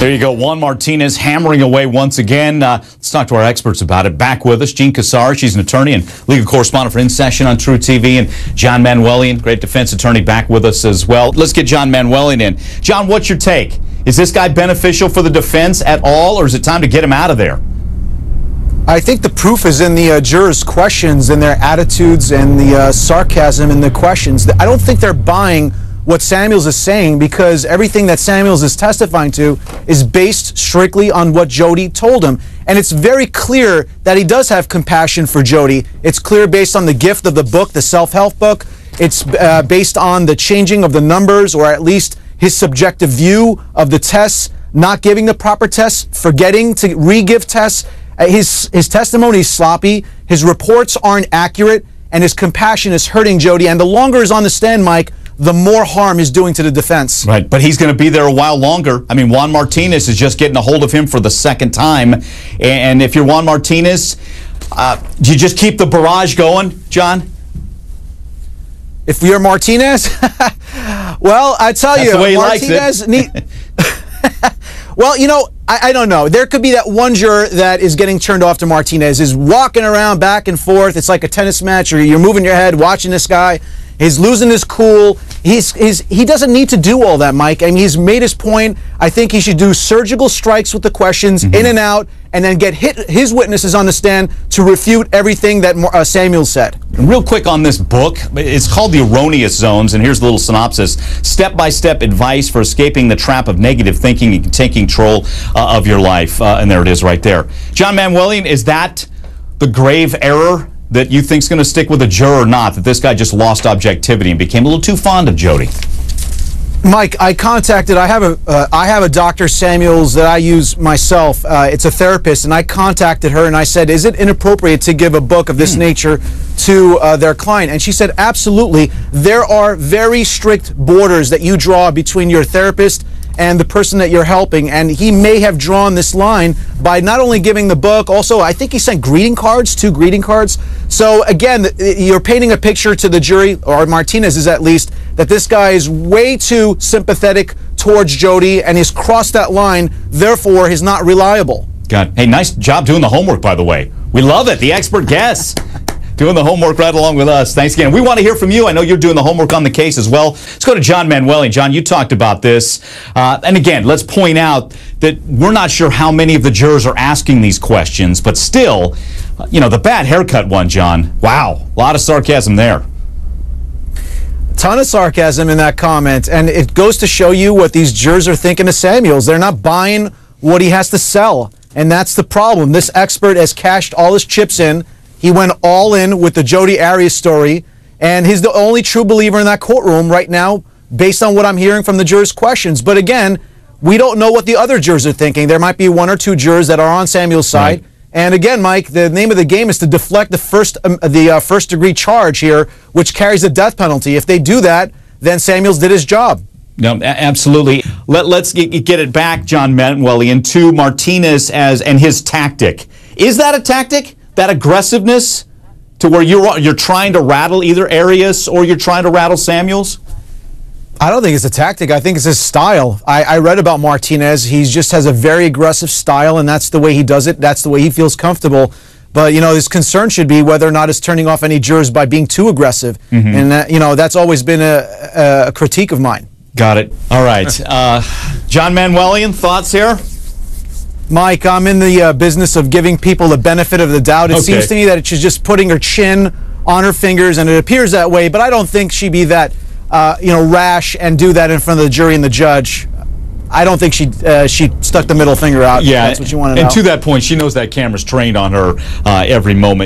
There you go. Juan Martinez hammering away once again. Let's talk to our experts about it. Back with us, Jean Cassar. She's an attorney and legal correspondent for In Session on True TV. And John Manuelian, great defense attorney, back with us as well. Let's get John Manuelian in. John, what's your take? Is this guy beneficial for the defense at all, or is it time to get him out of there? I think the proof is in the jurors' questions and their attitudes and the sarcasm in the questions. I don't think they're buying what Samuels is saying, because everything that Samuels is testifying to is based strictly on what Jody told him. And it's very clear that he does have compassion for Jody. It's clear based on the gift of the book, the self-help book. It's based on the changing of the numbers, or at least his subjective view of the tests, not giving the proper tests, forgetting to re-give tests. His testimony is sloppy, his reports aren't accurate, and his compassion is hurting Jody. And the longer he's on the stand, Mike, the more harm he's doing to the defense. Right, but he's going to be there a while longer. I mean, Juan Martinez is just getting a hold of him for the second time. And if you're Juan Martinez, do you just keep the barrage going, John? If you're Martinez? Well, I tell you, the way he Martinez likes it. Well, you know, I don't know. There could be that one juror that is getting turned off to Martinez, is walking around back and forth. It's like a tennis match, or you're moving your head watching this guy. He's losing his cool. He doesn't need to do all that, Mike. I mean, he's made his point. I think he should do surgical strikes with the questions, in and out, and then get his witnesses on the stand to refute everything that Samuel said. And real quick on this book, it's called The Erroneous Zones, and here's the little synopsis. Step-by-step advice for escaping the trap of negative thinking and taking control of your life. And there it is right there. John Manuelian, is that the grave error that you think's going to stick with a juror or not, that this guy just lost objectivity and became a little too fond of Jody? Mike, I have a Dr. Samuels that I use myself. It's a therapist, and I contacted her and I said, is it inappropriate to give a book of this nature to their client? And she said, absolutely. There are very strict borders that you draw between your therapist and the person that you're helping, and he may have drawn this line by not only giving the book, also I think he sent greeting cards, 2 greeting cards. So again, you're painting a picture to the jury, or Martinez is at least, that this guy is way too sympathetic towards Jody and he's crossed that line, therefore he's not reliable. God, hey, nice job doing the homework, by the way. We love it, the expert guest. Doing the homework right along with us. Thanks again. We want to hear from you. I know you're doing the homework on the case as well. Let's go to John Manuelian. John, you talked about this. And again, let's point out that we're not sure how many of the jurors are asking these questions, but still, you know, the bad haircut one, John. Wow, a lot of sarcasm there. Ton of sarcasm in that comment, and it goes to show you what these jurors are thinking of Samuels. They're not buying what he has to sell, and that's the problem. This expert has cashed all his chips in. He went all in with the Jody Arias story, and he's the only true believer in that courtroom right now, based on what I'm hearing from the jurors' questions. But again, we don't know what the other jurors are thinking. There might be 1 or 2 jurors that are on Samuel's side. Right. And again, Mike, the name of the game is to deflect the first-degree charge here, which carries a death penalty. If they do that, then Samuels did his job. No, absolutely. Let's get it back, John Manuelian, to Martinez and his tactic. Is that a tactic? That aggressiveness to where you're trying to rattle either Arias or you're trying to rattle Samuels? I don't think it's a tactic. I think it's his style. I read about Martinez. He just has a very aggressive style, and that's the way he does it. That's the way he feels comfortable. But, you know, his concern should be whether or not it's turning off any jurors by being too aggressive. And, that, you know, that's always been a critique of mine. Got it. All right. John Manuelian, thoughts here? Mike, I'm in the business of giving people the benefit of the doubt. It seems to me that she's just putting her chin on her fingers, and it appears that way, but I don't think she'd be that you know, rash and do that in front of the jury and the judge. I don't think she stuck the middle finger out. Yeah, that's what you want to know. And to that point, she knows that camera's trained on her every moment.